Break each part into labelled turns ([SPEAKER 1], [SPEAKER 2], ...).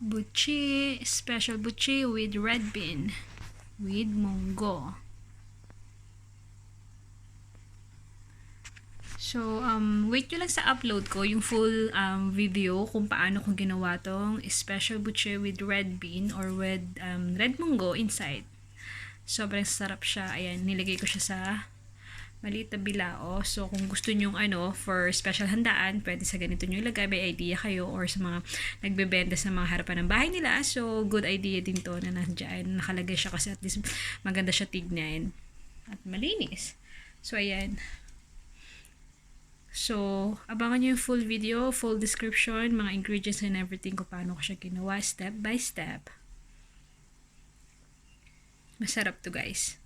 [SPEAKER 1] Buchi, special buchi with red bean, with munggo. So, wait nyo lang sa upload ko, yung full video kung paano ko ginawa tong special buchi with red bean or with red munggo inside. Sobrang sarap siya. Ayan, nilagay ko siya sa maliit na bilao. So, kung gusto nyo for special handaan, pwede sa ganito nyo ilagay. May idea kayo or sa mga nagbebenta sa mga harapan ng bahay nila. So, good idea din to na nandiyan. Nakalagay siya kasi at least maganda siya tignan. At malinis. So, ayan. So, abangan nyo yung full video, full description, mga ingredients and everything kung paano ko siya ginawa step by step. Masarap to, guys.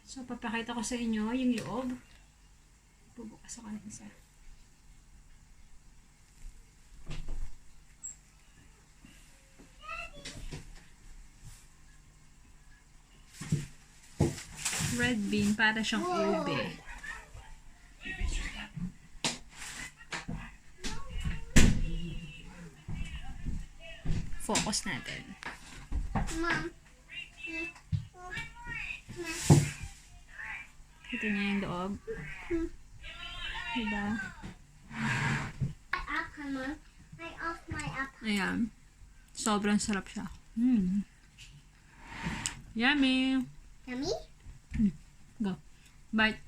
[SPEAKER 1] So, papakita ko sa inyo yung loob. Bubukas ako ng isa. Red bean, para siyang ube. Focus natin.
[SPEAKER 2] Mom.
[SPEAKER 1] Ito niya yung loob. Diba?
[SPEAKER 2] I off my app.
[SPEAKER 1] Ayan. Sobrang sarap siya. Yummy!
[SPEAKER 2] Yummy?
[SPEAKER 1] Go. Bite.